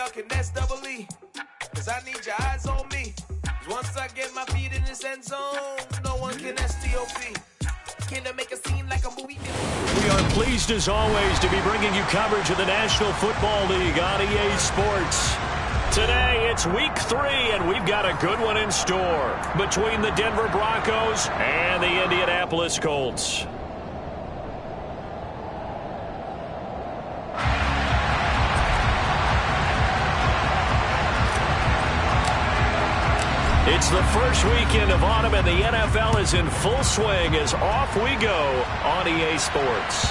y'all can S-double-E. Cause I need your eyes on me. Once I get my feet in this end zone, no one can S-T-O-P. Can I make a scene like a movie? We are pleased as always to be bringing you coverage of the National Football League on EA Sports. Today it's week 3 and we've got a good one in store between the Denver Broncos and the Indianapolis Colts. It's the first weekend of autumn, and the NFL is in full swing as off we go on EA Sports.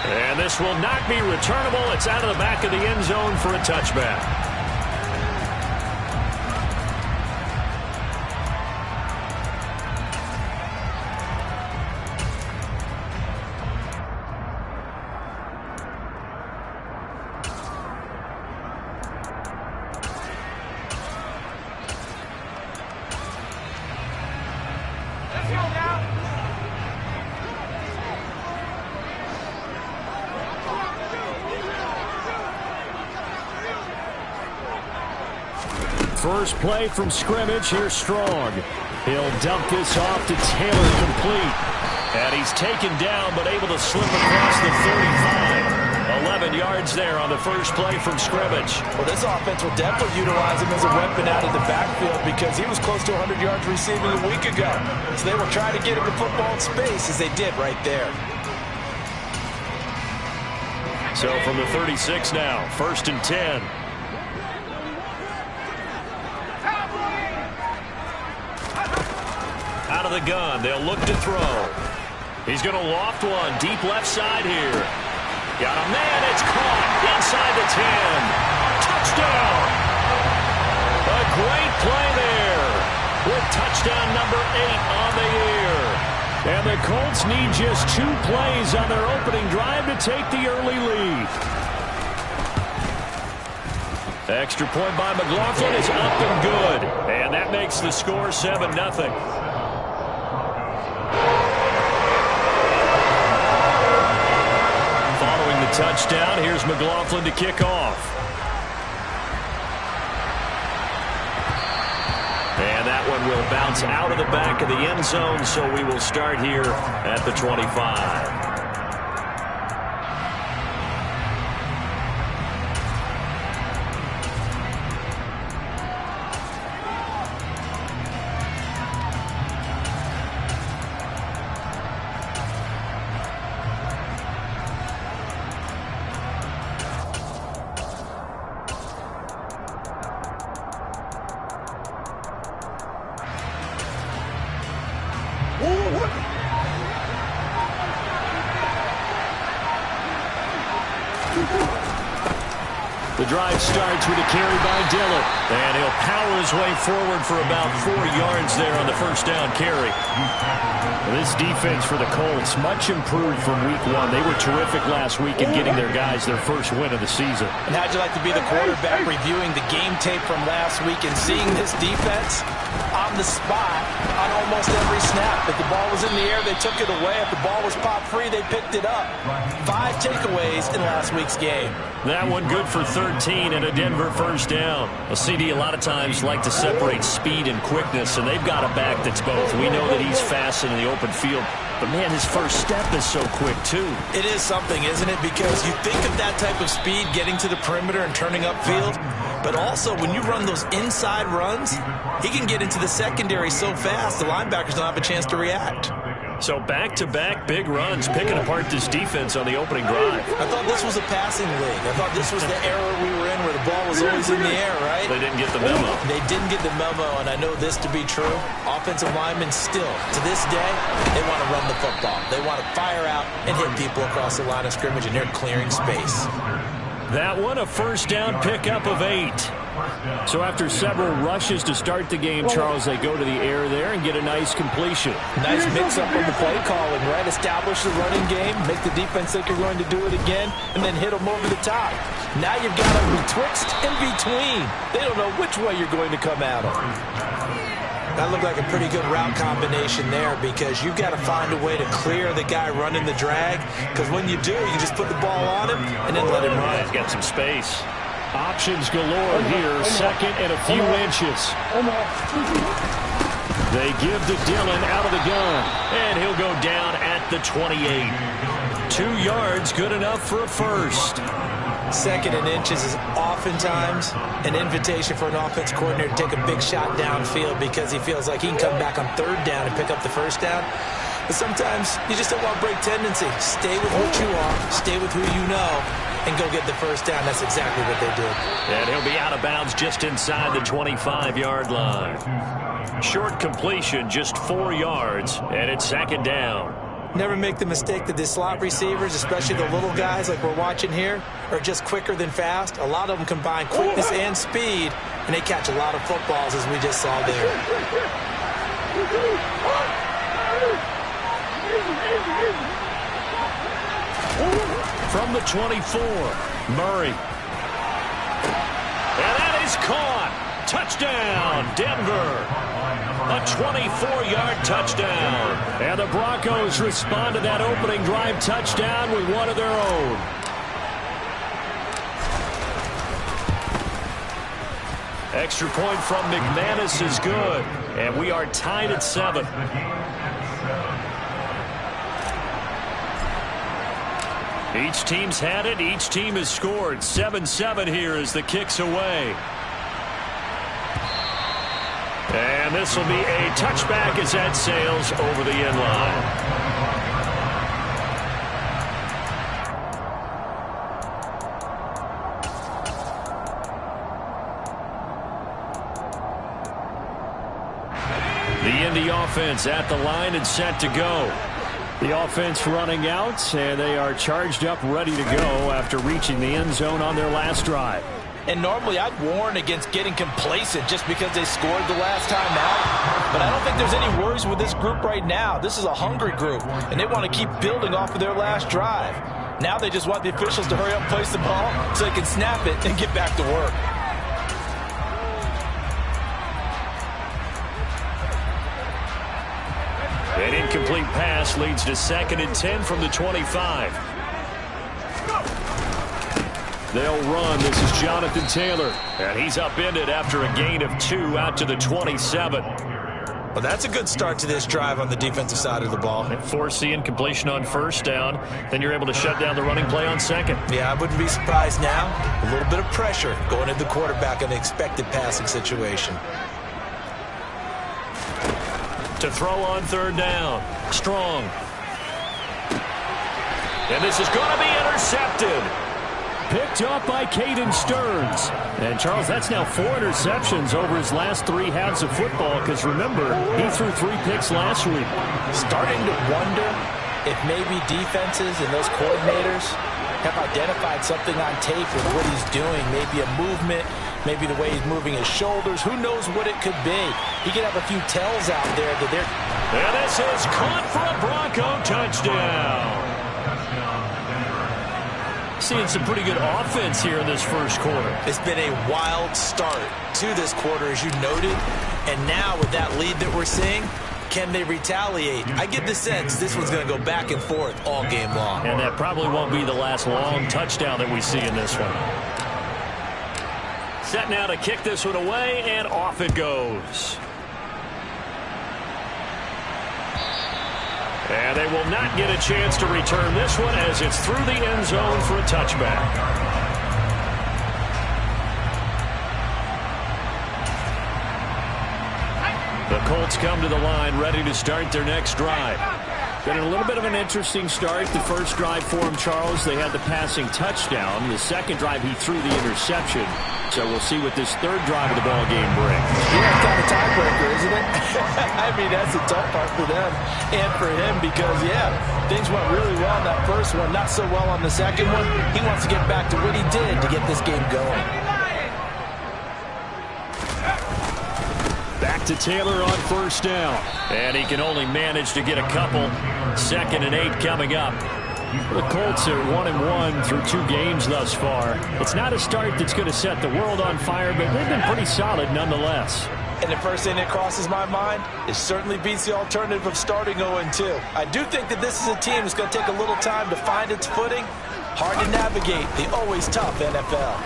And this will not be returnable. It's out of the back of the end zone for a touchback. First play from scrimmage, here's Strong. He'll dump this off to Taylor, complete. And he's taken down but able to slip across the 35. 11 yards there on the first play from scrimmage. Well, this offense will definitely utilize him as a weapon out of the backfield because he was close to 100 yards receiving a week ago. So they were trying to get him the football in space as they did right there. So from the 36 now, 1st and 10. Out of the gun, they'll look to throw. He's going to loft one deep left side here. Got a man, it's caught inside the 10. Touchdown! A great play there with touchdown number 8 on the year. And the Colts need just 2 plays on their opening drive to take the early lead. The extra point by McLaughlin is up and good. And that makes the score 7-0. Touchdown. Here's McLaughlin to kick off. And that one will bounce out of the back of the end zone, so we will start here at the 25. The drive starts with a carry by Dillon, and he'll power his way forward for about 4 yards there on the first down carry. This defense for the Colts, much improved from week 1. They were terrific last week in getting their guys their first win of the season. And how'd you like to be the quarterback reviewing the game tape from last week and seeing this defense on the spot on almost every snap? If the ball was in the air, they took it away. If the ball was pop free, they picked it up. 5 takeaways in last week's game. That one good for 13 and a Denver first down. A CD a lot of times like to separate speed and quickness, and they've got a back that's both. We know that he's fast in the open field, but man, his first step is so quick too. It is something, isn't it? Because you think of that type of speed getting to the perimeter and turning upfield, but also when you run those inside runs, he can get into the secondary so fast the linebackers don't have a chance to react. So back-to-back big runs, picking apart this defense on the opening drive. I thought this was a passing league. I thought this was the era we were in where the ball was always in the air, right? They didn't get the memo. They didn't get the memo, and I know this to be true. Offensive linemen still, to this day, they want to run the football. They want to fire out and hit people across the line of scrimmage, and they're clearing space. That one, a first down pickup of 8. So after several rushes to start the game, Charles, they go to the air there and get a nice completion. Nice mix-up on the play calling, right? Establish the running game, make the defense think you're going to do it again, and then hit them over the top. Now you've got them betwixt and between. They don't know which way you're going to come at them. That looked like a pretty good route combination there because you've got to find a way to clear the guy running the drag, because when you do, you just put the ball on him and then let him run. He's got some space. Options galore here. Second and a few inches. They give to Dillon out of the gun. And he'll go down at the 28. 2 yards, good enough for a first. Second and inches is oftentimes an invitation for an offense coordinator to take a big shot downfield because he feels like he can come back on third down and pick up the first down. But sometimes you just don't want to break tendency. Stay with what you are, stay with who you know, and go get the first down. That's exactly what they did. And he'll be out of bounds just inside the 25-yard line. Short completion, just 4 yards, and it's second down. Never make the mistake that the slot receivers, especially the little guys like we're watching here, are just quicker than fast. A lot of them combine quickness and speed, and they catch a lot of footballs, as we just saw there. From the 24, Murray. And that is caught. Touchdown, Denver. A 24-yard touchdown. And the Broncos respond to that opening drive touchdown with one of their own. Extra point from McManus is good. And we are tied at 7. Each team's had it. Each team has scored. 7-7 here as the kick's away. And this will be a touchback as that sails over the end line. The Indy offense at the line and set to go. The offense running out, and they are charged up, ready to go after reaching the end zone on their last drive. And normally I'd warn against getting complacent just because they scored the last time out. But I don't think there's any worries with this group right now. This is a hungry group, and they want to keep building off of their last drive. Now they just want the officials to hurry up and place the ball so they can snap it and get back to work. An incomplete pass leads to 2nd and 10 from the 25. They'll run. This is Jonathan Taylor. And he's upended after a gain of 2 out to the 27. Well, that's a good start to this drive on the defensive side of the ball. And force the incompletion on first down. Then you're able to shut down the running play on second. Yeah, I wouldn't be surprised now. A little bit of pressure going at the quarterback in an expected passing situation. To throw on third down. Strong. And this is going to be intercepted. Picked up by Caden Stearns. And, Charles, that's now 4 interceptions over his last 3 halves of football because, remember, he threw 3 picks last week. Starting to wonder if maybe defenses and those coordinators have identified something on tape with what he's doing. Maybe a movement, maybe the way he's moving his shoulders. Who knows what it could be? He could have a few tells out there that they're... And this is caught for a Bronco touchdown. Seeing some pretty good offense here in this first quarter. It's been a wild start to this quarter, as you noted. And now with that lead that we're seeing, can they retaliate? I get the sense this one's going to go back and forth all game long. And that probably won't be the last long touchdown that we see in this one. Set now to kick this one away, and off it goes. And they will not get a chance to return this one as it's through the end zone for a touchback. The Colts come to the line ready to start their next drive. Been a little bit of an interesting start. The first drive for him, Charles, they had the passing touchdown. The second drive, he threw the interception. So we'll see what this third drive of the ball game brings. Yeah, it's kind of tiebreaker, isn't it? I mean, that's the tough part for them and for him because, yeah, things went really well in that first one, not so well on the second one. He wants to get back to what he did to get this game going. Back to Taylor on first down. And he can only manage to get a couple. 2nd and 8 coming up. The Colts are 1-1 through 2 games thus far. It's not a start that's going to set the world on fire, but they've been pretty solid nonetheless. And the first thing that crosses my mind is certainly beats the alternative of starting 0-2. I do think that this is a team that's going to take a little time to find its footing. Hard to navigate the always tough NFL.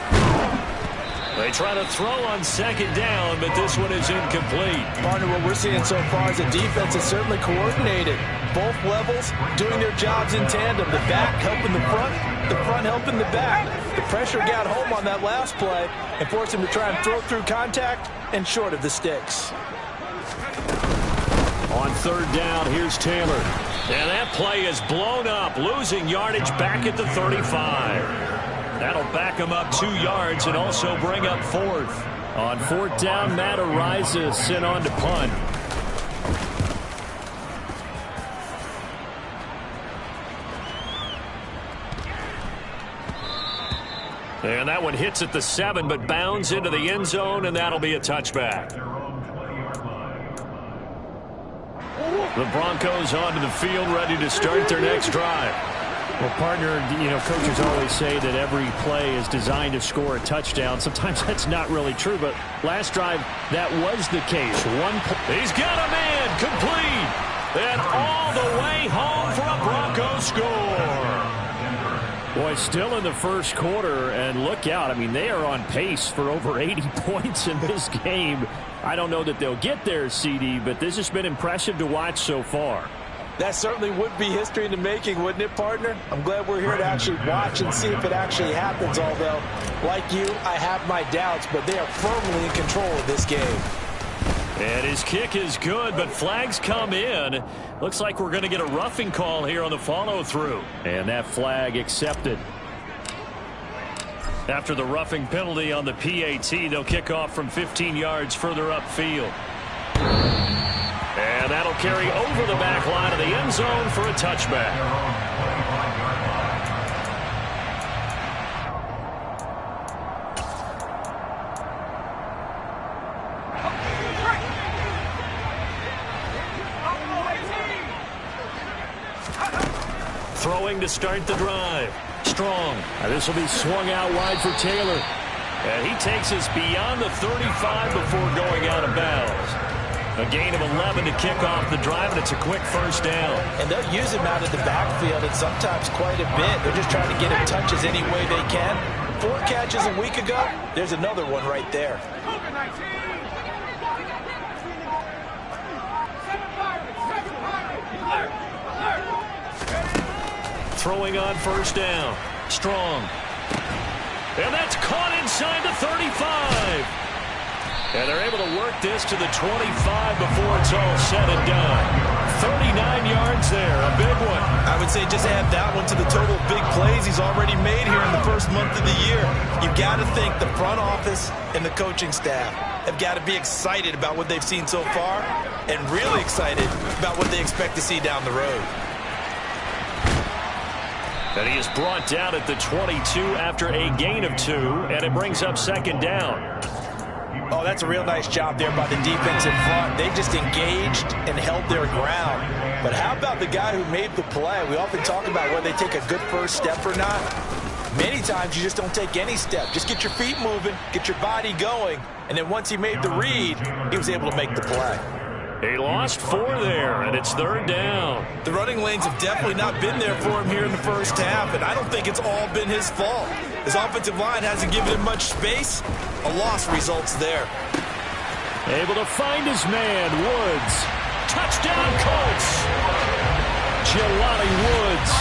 They try to throw on second down, but this one is incomplete. Partner, what we're seeing so far is the defense is certainly coordinated. Both levels doing their jobs in tandem. The back helping the front helping the back. The pressure got home on that last play and forced him to try and throw through contact and short of the sticks. On third down, here's Taylor. And that play is blown up, losing yardage back at the 35. That'll back him up 2 yards and also bring up fourth. On fourth down, Matt Ariza sent on to punt. And that one hits at the 7, but bounds into the end zone, and that'll be a touchback. The Broncos onto the field, ready to start their next drive. Well, partner, coaches always say that every play is designed to score a touchdown. Sometimes that's not really true, but last drive, that was the case. He's got a man complete, and all the way home for a Broncos score. Boy, still in the first quarter, and look out. I mean, they are on pace for over 80 points in this game. I don't know that they'll get there, CD, but this has been impressive to watch so far. That certainly would be history in the making, wouldn't it, partner? I'm glad we're here to actually watch and see if it actually happens, although, like you, I have my doubts, but they are firmly in control of this game. And his kick is good, but flags come in. Looks like we're going to get a roughing call here on the follow-through. And that flag accepted. After the roughing penalty on the PAT, they'll kick off from 15 yards further upfield. And that'll carry over the back line of the end zone for a touchback. Throwing to start the drive. Strong. This will be swung out wide for Taylor. And he takes us beyond the 35 before going out of bounds. A gain of 11 to kick off the drive, and it's a quick first down. And they'll use him out of the backfield, and sometimes quite a bit. They're just trying to get him touches any way they can. 4 catches a week ago. There's another one right there. Throwing on first down. Strong. And that's caught inside the 35. And they're able to work this to the 25 before it's all said and done. 39 yards there, a big one. I would say just add that one to the total of big plays he's already made here in the first month of the year. You've got to think the front office and the coaching staff have got to be excited about what they've seen so far and really excited about what they expect to see down the road. And he is brought down at the 22 after a gain of 2, and it brings up second down. Oh, that's a real nice job there by the defense in front. They just engaged and held their ground. But how about the guy who made the play? We often talk about whether they take a good first step or not. Many times you just don't take any step. Just get your feet moving, get your body going, and then once he made the read, he was able to make the play. He lost 4 there, and it's third down. The running lanes have definitely not been there for him here in the first half, and I don't think it's all been his fault. His offensive line hasn't given him much space. A loss results there. Able to find his man, Woods. Touchdown, Colts. Jelani Woods,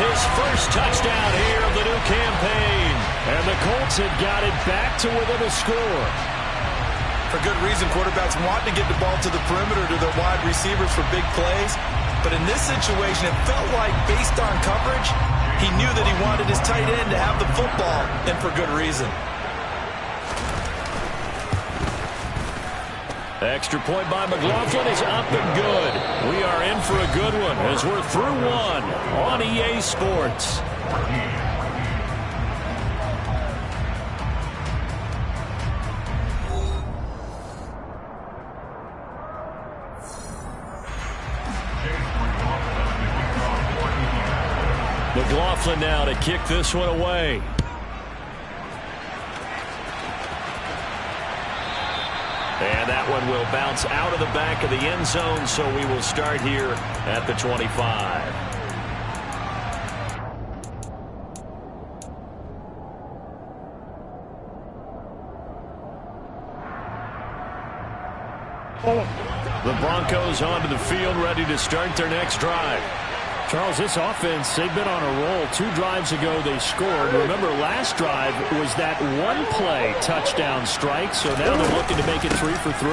his first touchdown here of the new campaign. And the Colts had got it back to within a score. For good reason, quarterbacks want to get the ball to the perimeter to their wide receivers for big plays. But in this situation, it felt like based on coverage, he knew that he wanted his tight end to have the football, and for good reason. Extra point by McLaughlin is up and good. We are in for a good one as we're through one on EA Sports. McLaughlin now to kick this one away. And that one will bounce out of the back of the end zone, so we will start here at the 25. The Broncos onto the field, ready to start their next drive. Charles, this offense, they've been on a roll. 2 drives ago, they scored. Remember, last drive was that one-play touchdown strike, so now they're looking to make it 3 for 3.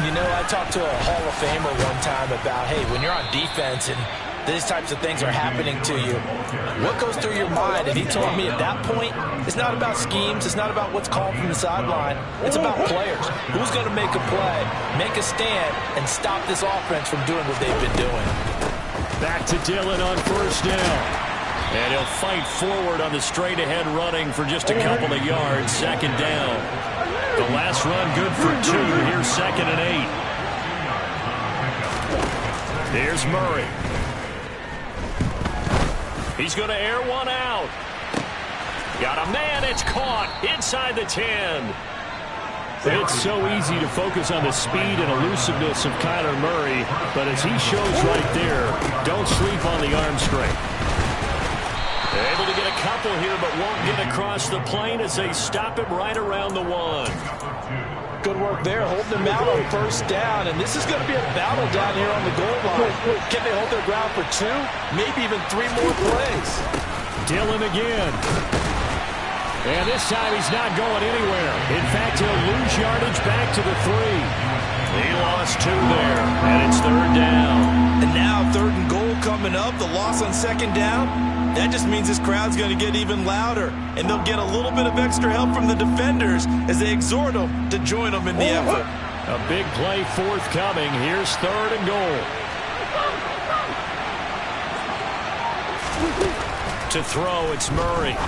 You know, I talked to a Hall of Famer one time about, hey, when you're on defense and these types of things are happening to you, what goes through your mind? And he told me at that point, it's not about schemes, it's not about what's called from the sideline, it's about players. Who's going to make a play, make a stand, and stop this offense from doing what they've been doing? Back to Dillon on first down. And he'll fight forward on the straight-ahead running for just a couple of yards. Second down. The last run good for 2. Here's 2nd and 8. Here's Murray. He's going to air one out. Got a man. It's caught inside the 10. It's so easy to focus on the speed and elusiveness of Kyler Murray, but as he shows right there, don't sleep on the arm strength. Able to get a couple here, but won't get across the plane as they stop him right around the 1. Good work there, holding them out on first down, and this is going to be a battle down here on the goal line. Can they hold their ground for 2, maybe even 3 more plays? Dillon again. And this time he's not going anywhere. In fact, he'll lose yardage back to the 3. He lost 2 there, and it's 3rd down. And now 3rd and goal coming up, the loss on 2nd down. That just means this crowd's going to get even louder, and they'll get a little bit of extra help from the defenders as they exhort them to join them in the effort. A big play forthcoming. Here's 3rd and goal. To throw, it's Murray.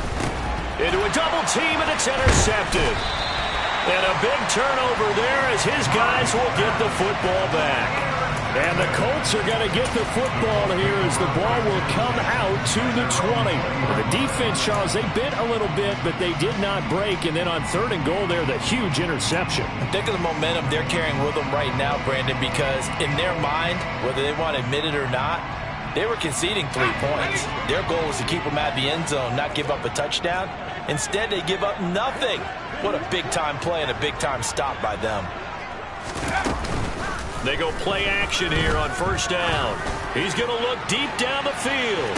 Into a double team, and it's intercepted. And a big turnover there as his guys will get the football back. And the Colts are going to get the football here as the ball will come out to the 20. The defense, Charles, they bit a little bit, but they did not break. And then on 3rd and goal there, the huge interception. Think of the momentum they're carrying with them right now, Brandon, because in their mind, whether they want to admit it or not, they were conceding 3 points. Their goal was to keep them at the end zone, not give up a touchdown. Instead, they give up nothing. What a big-time play and a big-time stop by them. They go play action here on first down. He's going to look deep down the field.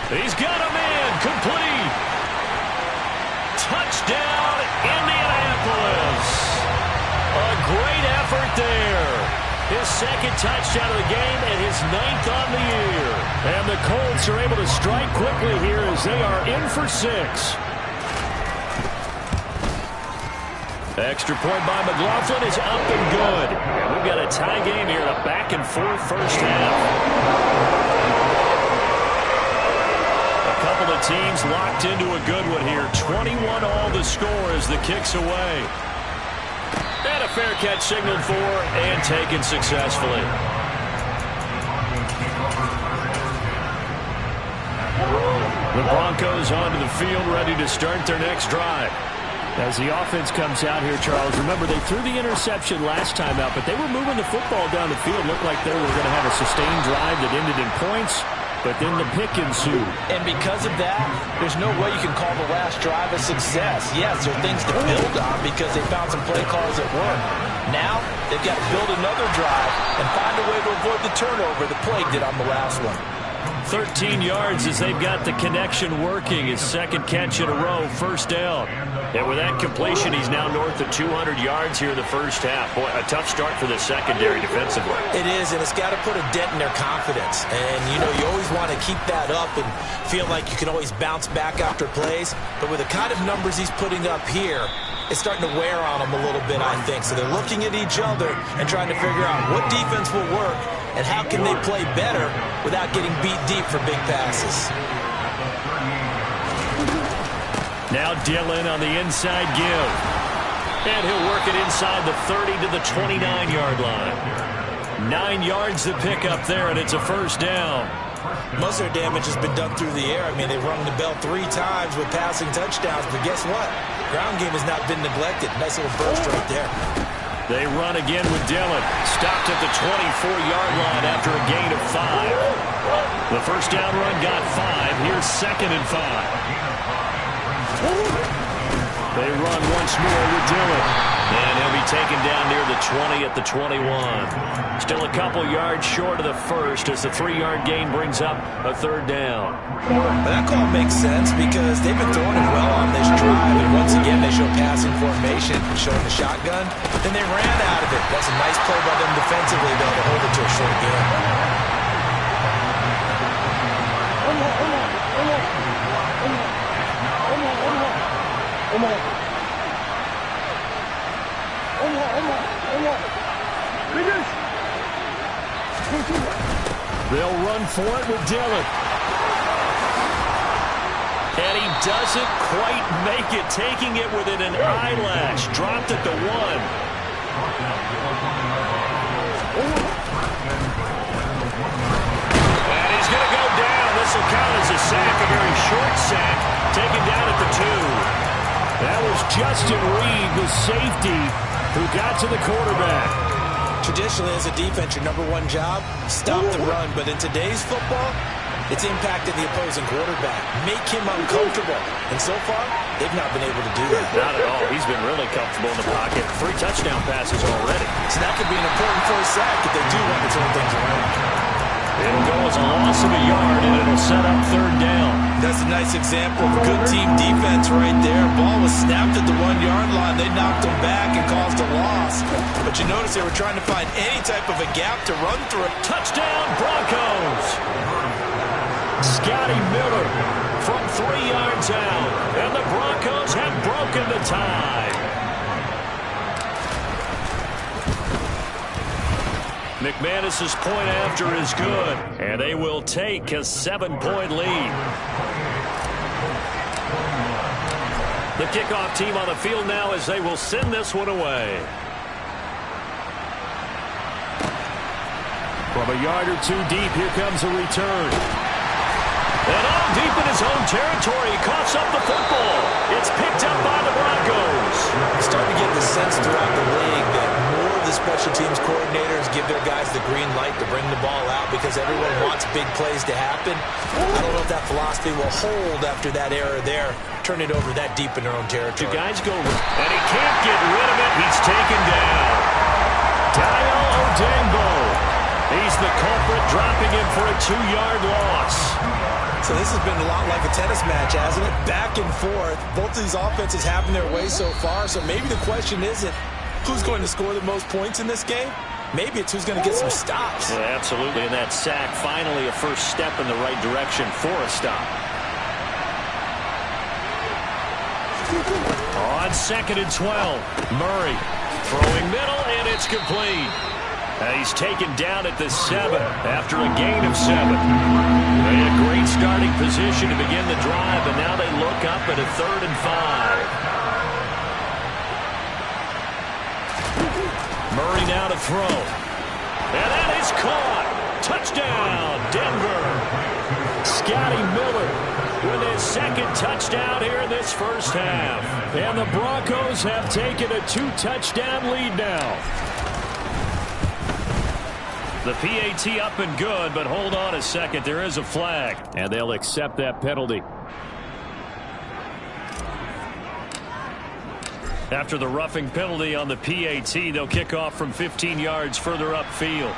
He's got a man complete. Touchdown, Indianapolis. A great effort there. His 2nd touchdown of the game and his 9th on the year. And the Colts are able to strike quickly here as they are in for 6. Extra point by McLaughlin is up and good. And we've got a tie game here, a back-and-forth first half. A couple of teams locked into a good one here. 21 all the score as the kick's away. And a fair catch signaled for and taken successfully. The Broncos onto the field, ready to start their next drive. As the offense comes out here, Charles, remember they threw the interception last time out, but they were moving the football down the field. Looked like they were going to have a sustained drive that ended in points, but then the pick ensued. And because of that, there's no way you can call the last drive a success. Yes, there are things to build on because they found some play calls that work. Now, they've got to build another drive and find a way to avoid the turnover the Plague did on the last one. 13 yards as they've got the connection working. His 2nd catch in a row, first down. And with that completion, he's now north of 200 yards here in the first half. Boy, a tough start for the secondary defensively. It is, and it's got to put a dent in their confidence. And, you know, you always want to keep that up and feel like you can always bounce back after plays. But with the kind of numbers he's putting up here, it's starting to wear on them a little bit, I think. So they're looking at each other and trying to figure out what defense will work and how can they play better without getting beat deep for big passes. Now Dillon on the inside give. And he'll work it inside the 30 to the 29-yard line. 9 yards to pick up there, and it's a first down. Most of their damage has been done through the air. I mean, they've rung the bell 3 times with passing touchdowns, but guess what? Ground game has not been neglected. Nice little burst right there. They run again with Dillon. Stopped at the 24-yard line after a gain of 5. The first down run got 5. Here's 2nd and 5. They run once more with Dillon. And he'll be taken down near the 20 at the 21. Still a couple yards short of the first as the 3-yard gain brings up a third down. But that call makes sense because they've been throwing it well on this drive, and once again they show passing formation, showing the shotgun, and they ran out of it. That's a nice play by them defensively, though, to hold it to a short game. They'll run for it with Dillon. And he doesn't quite make it, taking it within an eyelash. Dropped at the 1. And he's going to go down. This will count as a sack, a very short sack, taken down at the 2. That was Justin Reed, the safety, who got to the quarterback. Traditionally, as a defense, your number one job, stop the run. But in today's football, it's impacted the opposing quarterback. Make him uncomfortable. And so far, they've not been able to do that. Not at all. He's been really comfortable in the pocket. 3 touchdown passes already. So that could be an important first sack if they do want to turn things around. It'll go as a loss of a yard, and it'll set up third down. That's a nice example of good team defense right there. Ball was snapped at the 1-yard line. They knocked him back and caused a loss. But you notice they were trying to find any type of a gap to run through. Touchdown, Broncos! Scotty Miller from 3 yards out, and the Broncos have broken the tie. McManus's point after is good, and they will take a 7-point lead. The kickoff team on the field now as they will send this one away. From a yard or 2 deep, here comes a return. And on deep in his own territory, he coughs up the football. It's picked up by the Broncos. You're starting to get the sense throughout the league that more of the special teams coordinators give their guys the green light to bring the ball out because everyone wants big plays to happen. I don't know if that philosophy will hold after that error there. Turn it over that deep in their own territory. 2 guys go, and he can't get rid of it. He's taken down. Daniel Odengbo. He's the culprit, dropping him for a 2-yard loss. So this has been a lot like a tennis match, hasn't it? Back and forth. Both of these offenses having their way so far. So maybe the question isn't who's going to score the most points in this game. Maybe it's who's going to get some stops. Yeah, absolutely. And that sack, finally a first step in the right direction for a stop. On 2nd and 12, Murray throwing middle, and it's complete. He's taken down at the 7 after a gain of 7. They had a great starting position to begin the drive, and now they look up at a 3rd and 5. Murray now to throw. And that is caught. Touchdown, Denver. Scotty Miller with his 2nd touchdown here in this first half. And the Broncos have taken a 2-touchdown lead now. The PAT up and good, but hold on a second. There is a flag. And they'll accept that penalty. After the roughing penalty on the PAT, they'll kick off from 15 yards further upfield.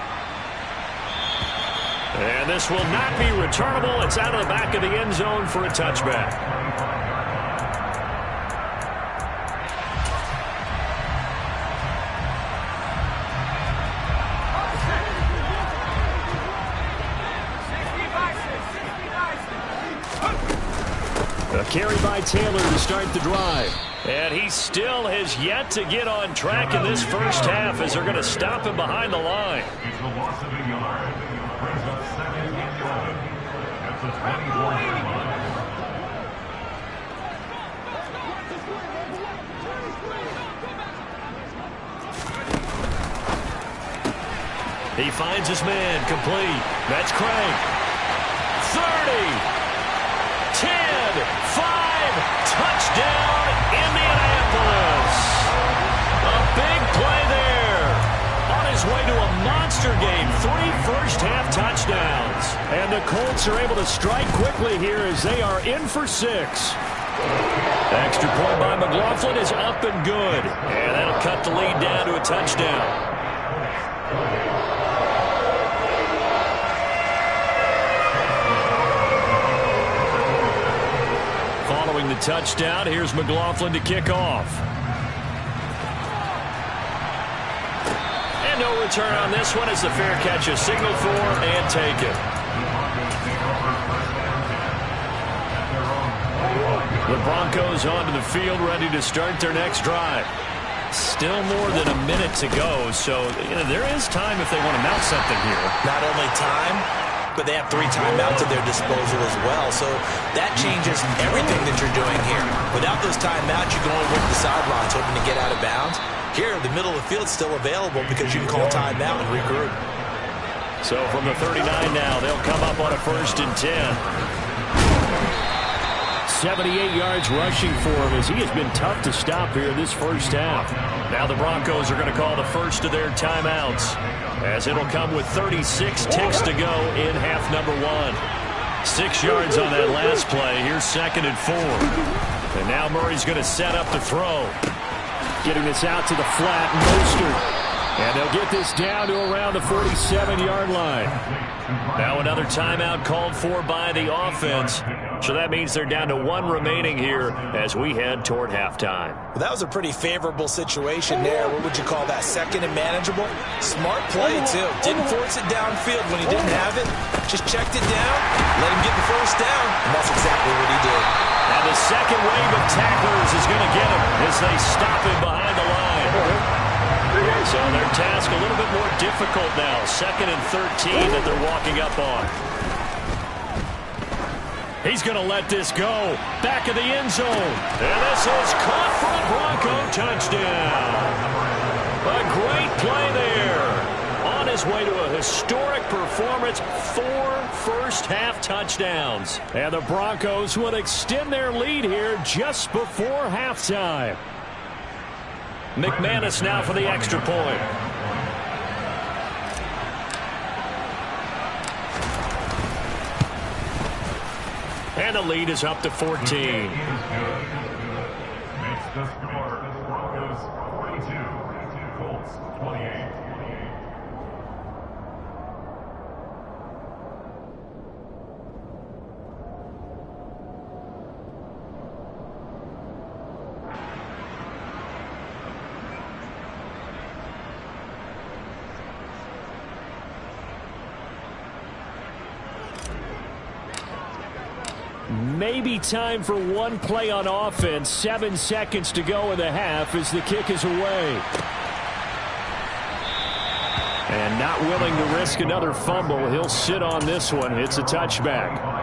And this will not be returnable. It's out of the back of the end zone for a touchback. A carry by Taylor to start the drive. And he still has yet to get on track in this first half as they're going to stop him behind the line. It's a loss of a yard. Brings up 2nd and 11 at the 24-yard line. He finds his man complete. That's Craig. 30. 10, 5, touchdown, Indianapolis. A big play there. On his way to a monster game, 3 first-half touchdowns. And the Colts are able to strike quickly here as they are in for 6. Extra extra point by McLaughlin is up and good. And that'll cut the lead down to a touchdown. Following the touchdown, here's McLaughlin to kick off. And no return on this one as the fair catch is signaled for and taken. The Broncos onto the field, ready to start their next drive. Still more than a minute to go, so there is time if they want to mount something here. Not only time, but they have 3 timeouts at their disposal as well, so that changes everything that you're doing here. Without those timeouts, you can only work the sidelines, hoping to get out of bounds. Here, the middle of the field's still available because you can call timeout and regroup. So from the 39 now, they'll come up on a 1st and 10. 78 yards rushing for him as he has been tough to stop here this first half. Now the Broncos are going to call the first of their timeouts as it'll come with 36 ticks to go in half number 1. 6 yards on that last play. Here's 2nd and 4. And now Murray's going to set up to throw. Getting this out to the flat, Mostert. And they'll get this down to around the 47-yard line. Now another timeout called for by the offense. So that means they're down to 1 remaining here as we head toward halftime. Well, that was a pretty favorable situation there. What would you call that? 2nd and manageable? Smart play, too. Didn't force it downfield when he didn't have it. Just checked it down, let him get the first down, and that's exactly what he did. And the second wave of tacklers is going to get him as they stop him behind the line. So their task a little bit more difficult now. 2nd and 13 that they're walking up on. He's going to let this go. Back of the end zone. And this is caught for a Bronco touchdown. A great play there. On his way to a historic performance, 4 first-half touchdowns. And the Broncos will extend their lead here just before halftime. McManus now for the extra point. And the lead is up to 14. Makes the score Broncos 42, Colts 28. Maybe time for one play on offense. 7 seconds to go in the half as the kick is away. And not willing to risk another fumble. He'll sit on this one. It's a touchback.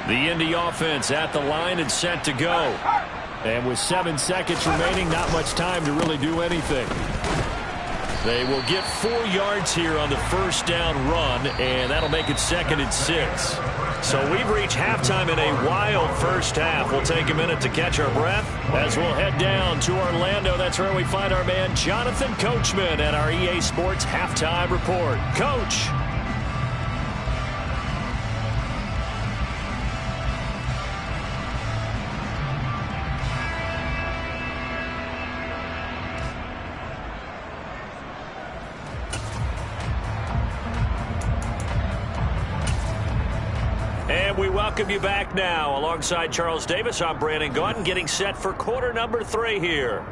The Indy offense at the line and set to go. And with 7 seconds remaining, not much time to really do anything. They will get 4 yards here on the first down run, and that'll make it 2nd and 6. So we've reached halftime in a wild first half. We'll take a minute to catch our breath as we'll head down to Orlando. That's where we find our man Jonathan Coachman at our EA Sports Halftime Report. Coach. And we welcome you back now. Alongside Charles Davis, I'm Brandon Gaudin, getting set for quarter number 3 here.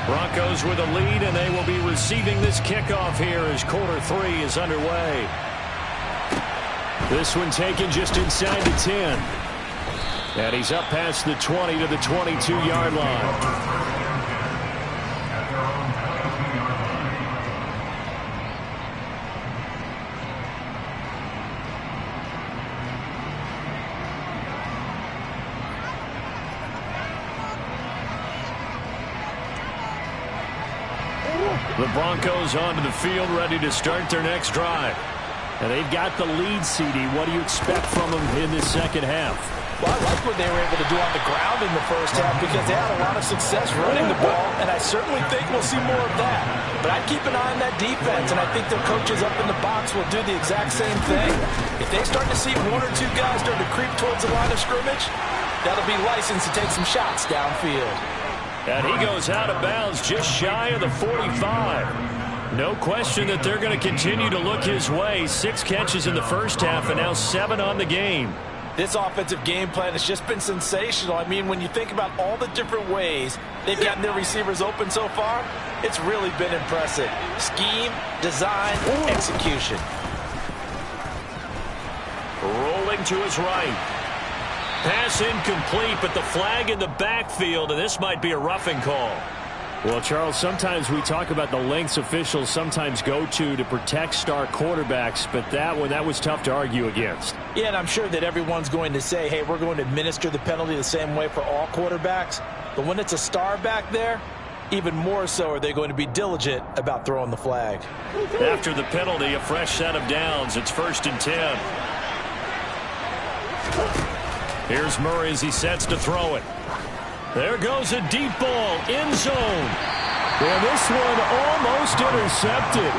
Broncos with a lead, and they will be receiving this kickoff here as quarter 3 is underway. This one taken just inside the 10. And he's up past the 20 to the 22-yard line. The Broncos onto the field, ready to start their next drive. And they've got the lead, CD. What do you expect from them in this second half? Well, I like what they were able to do on the ground in the first half because they had a lot of success running the ball, and I certainly think we'll see more of that. But I'd keep an eye on that defense, and I think their coaches up in the box will do the exact same thing. If they start to see one or two guys start to creep towards the line of scrimmage, that'll be licensed to take some shots downfield. And he goes out of bounds just shy of the 45. No question that they're going to continue to look his way. 6 catches in the first half and now 7 on the game. This offensive game plan has just been sensational. I mean, when you think about all the different ways they've gotten their receivers open so far, it's really been impressive. Scheme, design, execution. Rolling to his right. Pass incomplete, but the flag in the backfield, and this might be a roughing call. Well, Charles, sometimes we talk about the lengths officials sometimes go to protect star quarterbacks, but that was tough to argue against. Yeah, and I'm sure that everyone's going to say, hey, we're going to administer the penalty the same way for all quarterbacks. But when it's a star back there, even more so are they going to be diligent about throwing the flag. After the penalty, a fresh set of downs. It's 1st and 10. Here's Murray as he sets to throw it. There goes a deep ball, end zone. And this one almost intercepted.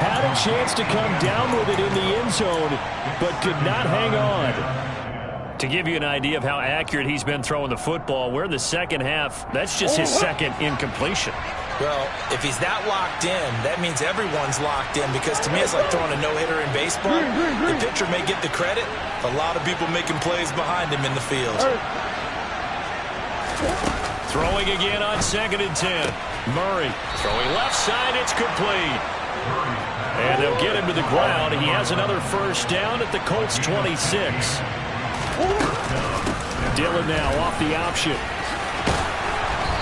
Had a chance to come down with it in the end zone, but could not hang on. To give you an idea of how accurate he's been throwing the football, we're in the second half. That's just his second incompletion. Well, if he's that locked in, that means everyone's locked in, because to me it's like throwing a no-hitter in baseball. The pitcher may get the credit, a lot of people making plays behind him in the field. Throwing again on 2nd and 10. Murray throwing left side, it's complete. And they'll get him to the ground. He has another first down at the Colts 26. Dillon now off the option.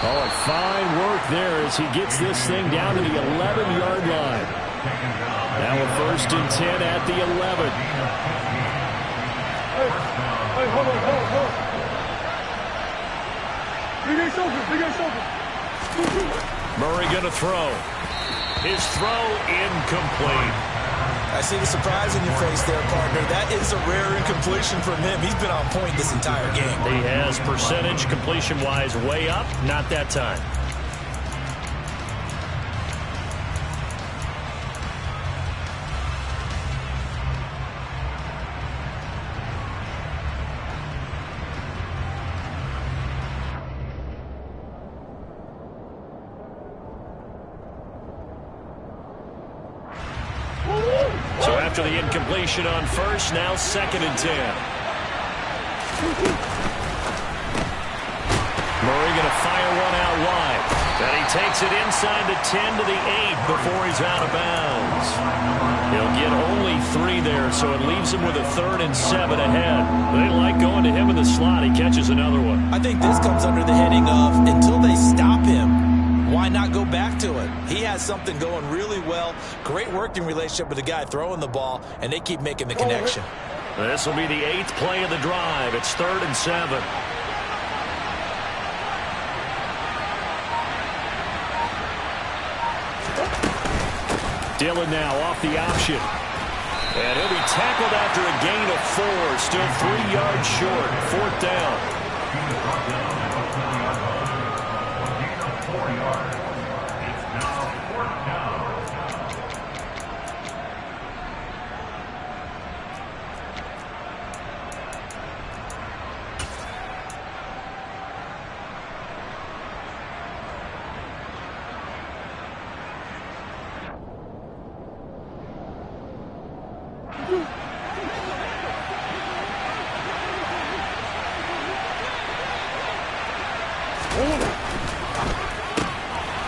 Oh, and fine work there as he gets this thing down to the 11-yard line. Now a 1st and 10 at the 11. Hey, hold on. Big ass open. Murray going to throw. His throw incomplete. I see the surprise in your face there, partner. That is a rare incompletion from him. He's been on point this entire game. He has percentage completion-wise way up. Not that time. So after the incompletion on first, now 2nd and 10. Murray going to fire one out wide. And he takes it inside the 10 to the 8 before he's out of bounds. He'll get only 3 there, so it leaves him with a 3rd and 7 ahead. They like going to him in the slot. He catches another one. I think this comes under the heading of until they stop him, why not go back to it? He has something going really well. Great working relationship with the guy throwing the ball, and they keep making the connection. This will be the 8th play of the drive. It's 3rd and 7. Dillon now off the option. And he'll be tackled after a gain of 4. Still 3 yards short. 4th down.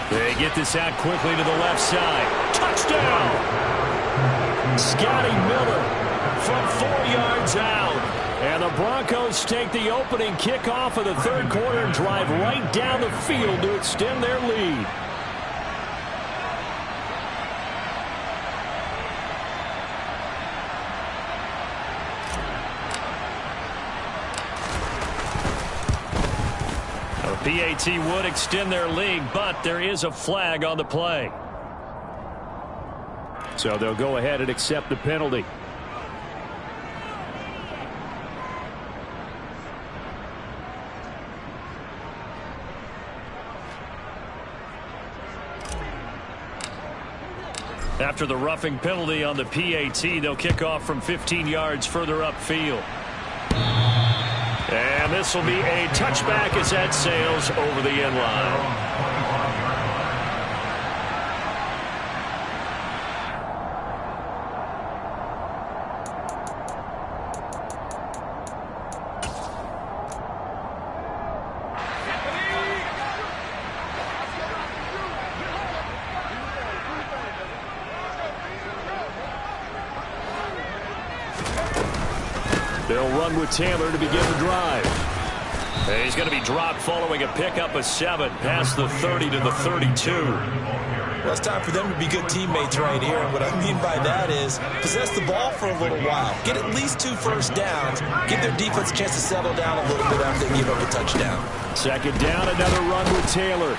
They get this out quickly to the left side. Touchdown! Scotty Miller from 4 yards out. And the Broncos take the opening kickoff of the third quarter and drive right down the field to extend their lead. The PAT would extend their lead, but there is a flag on the play. So they'll go ahead and accept the penalty. After the roughing penalty on the PAT, they'll kick off from 15 yards further upfield. And this will be a touchback as that sails over the end line. They'll run with Taylor to begin the drive. He's going to be dropped following a pickup of 7 past the 30 to the 32. Well, it's time for them to be good teammates right here. And what I mean by that is possess the ball for a little while. Get at least 2 first downs. Give their defense a chance to settle down a little bit after they give up a touchdown. Second down, another run with Taylor.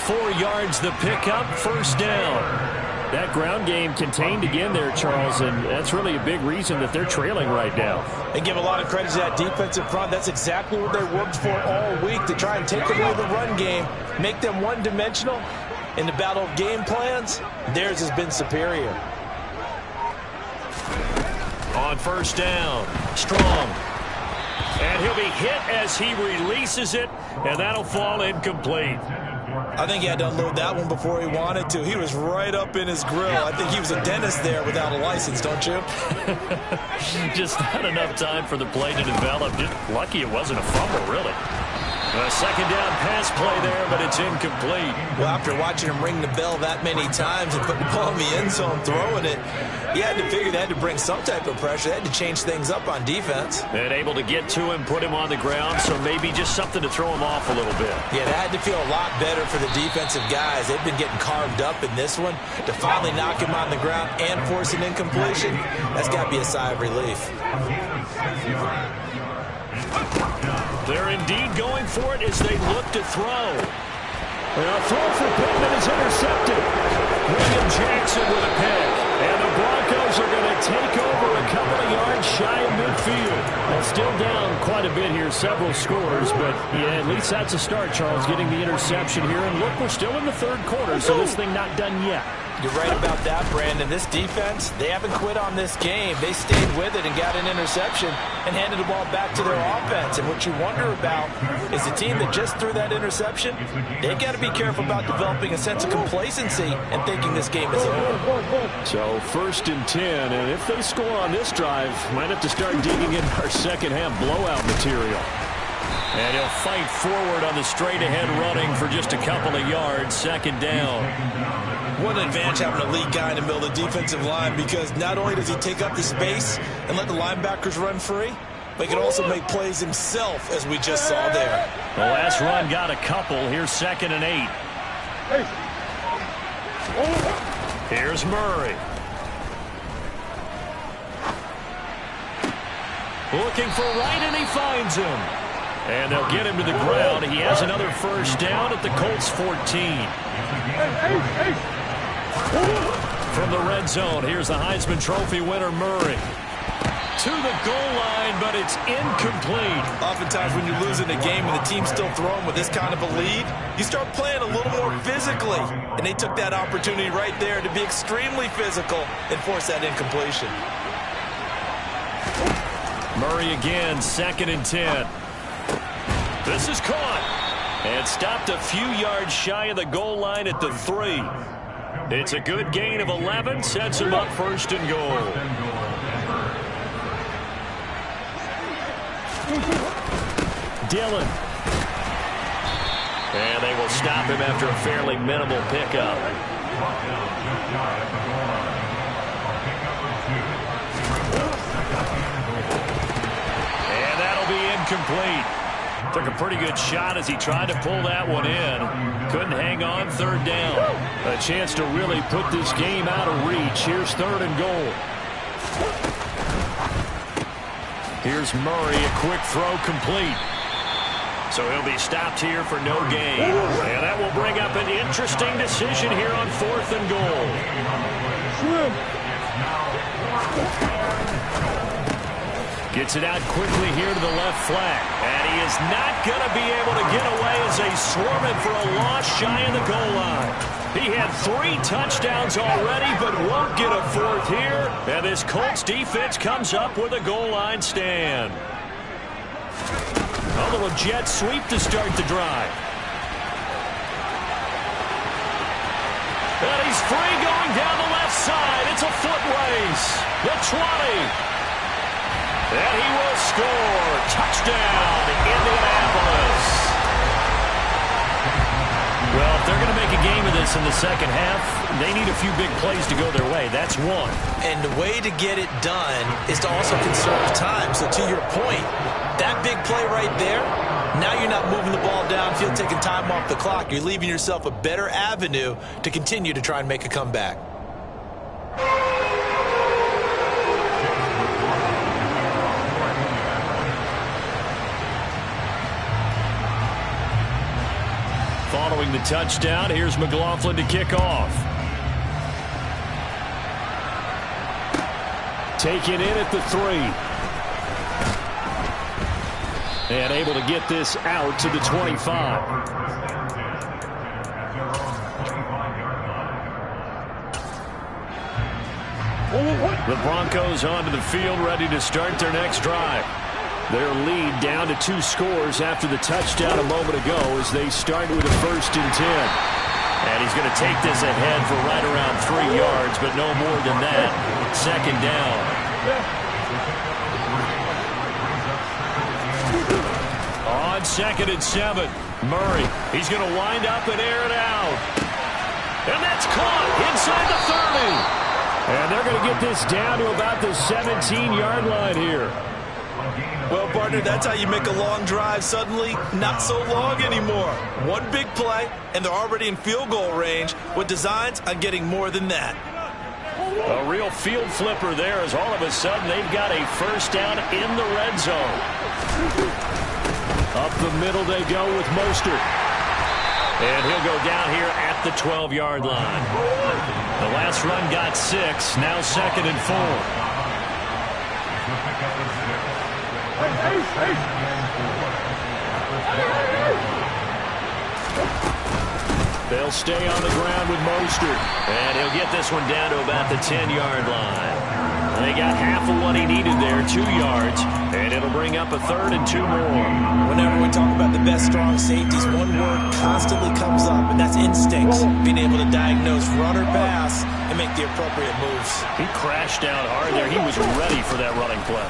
4 yards the pickup, first down. That ground game contained again there, Charles, and that's really a big reason that they're trailing right now. And give a lot of credit to that defensive front. That's exactly what they worked for all week, to try and take away the run game, make them one-dimensional. In the battle of game plans, theirs has been superior. On first down, Strong. And he'll be hit as he releases it, and that'll fall incomplete. I think he had to unload that one before he wanted to. He was right up in his grill. I think he was a dentist there without a license, don't you? Just not enough time for the play to develop. Just lucky it wasn't a fumble, really. A second down pass play there, but it's incomplete. Well, after watching him ring the bell that many times and putting the ball in the end zone, throwing it, he had to figure they had to bring some type of pressure. They had to change things up on defense. And able to get to him, put him on the ground, so maybe just something to throw him off a little bit. Yeah, that had to feel a lot better for the defensive guys. They've been getting carved up in this one. To finally knock him on the ground and force an incompletion, that's got to be a sigh of relief. They're indeed going for it as they look to throw. And a throw for Pittman is intercepted. William Jackson with a pick. And the Broncos are going to take over a couple of yards shy of midfield. Well, still down quite a bit here, several scores, but yeah, at least that's a start, Charles, getting the interception here. And look, we're still in the third quarter, so this thing not done yet. You're right about that, Brandon. This defense, they haven't quit on this game. They stayed with it and got an interception and handed the ball back to their offense. And what you wonder about is the team that just threw that interception, they've got to be careful about developing a sense of complacency and thinking this game is over. So first and 10, and if they score on this drive, might have to start digging in our second half blowout material. And he'll fight forward on the straight-ahead running for just a couple of yards, second down. What an advantage having a lead guy in the middle of the defensive line, because not only does he take up the space and let the linebackers run free, but he can also make plays himself, as we just saw there. The last run got a couple. Here's second and 8. Here's Murray. Looking for Wright, and he finds him. And they'll get him to the ground. He has another first down at the Colts 14. From the red zone, here's the Heisman Trophy winner, Murray. To the goal line, but it's incomplete. Oftentimes when you lose in a game and the team's still throwing with this kind of a lead, you start playing a little more physically. And they took that opportunity right there to be extremely physical and force that incompletion. Murray again, second and 10. This is caught and stopped a few yards shy of the goal line at the 3. It's a good gain of 11, sets him up first and goal. Dillon. And they will stop him after a fairly minimal pickup. incomplete. Took a pretty good shot as he tried to pull that one in. Couldn't hang on third down. A chance to really put this game out of reach. Here's 3rd and goal. Here's Murray, a quick throw complete. So he'll be stopped here for no gain. And that will bring up an interesting decision here on 4th and goal. Gets it out quickly here to the left flank. And he is not going to be able to get away as they swarm it for a loss shy of the goal line. He had 3 touchdowns already, but won't get a 4th here. And this Colts defense comes up with a goal line stand. A little jet sweep to start the drive. And he's free going down the left side. It's a foot race. The 20. And he will score. Touchdown, Indianapolis. Well, if they're going to make a game of this in the second half, they need a few big plays to go their way. That's one. And the way to get it done is to also conserve time. So to your point, that big play right there, now you're not moving the ball downfield, taking time off the clock. You're leaving yourself a better avenue to continue to try and make a comeback. Following the touchdown, here's McLaughlin to kick off. Taken in at the 3. And able to get this out to the 25. The Broncos onto the field, ready to start their next drive. Their lead down to 2 scores after the touchdown a moment ago as they start with a 1st and 10. And he's going to take this ahead for right around 3 yards, but no more than that. 2nd down. On 2nd and 7. Murray, he's going to wind up and air it out. And that's caught inside the 30. And they're going to get this down to about the 17-yard line here. Well, partner, that's how you make a long drive suddenly not so long anymore. One big play, and they're already in field goal range with designs on getting more than that. A real field flipper there as all of a sudden they've got a 1st down in the red zone. Up the middle they go with Mostert. And he'll go down here at the 12-yard line. The last run got 6, now 2nd and 4. They'll stay on the ground with Mostert. And he'll get this one down to about the 10-yard line. They got half of what he needed there, 2 yards. And it'll bring up a 3rd and 2 more. Whenever we talk about the best strong safeties, one word constantly comes up, and that's instincts. Being able to diagnose run or pass and make the appropriate moves. He crashed down hard there. He was ready for that running play.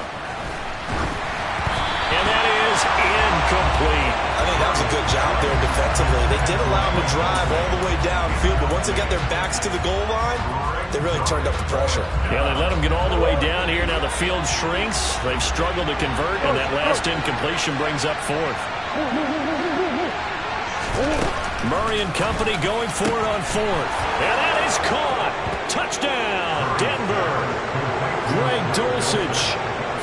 And that is incomplete. I think that was a good job there defensively. They did allow him to drive all the way downfield, but once they got their backs to the goal line, they really turned up the pressure. Yeah, they let him get all the way down here. Now the field shrinks. They've struggled to convert, and that last incompletion brings up 4th. Murray and company going for it on 4th. And that is caught. Touchdown, Denver. Greg Dulcich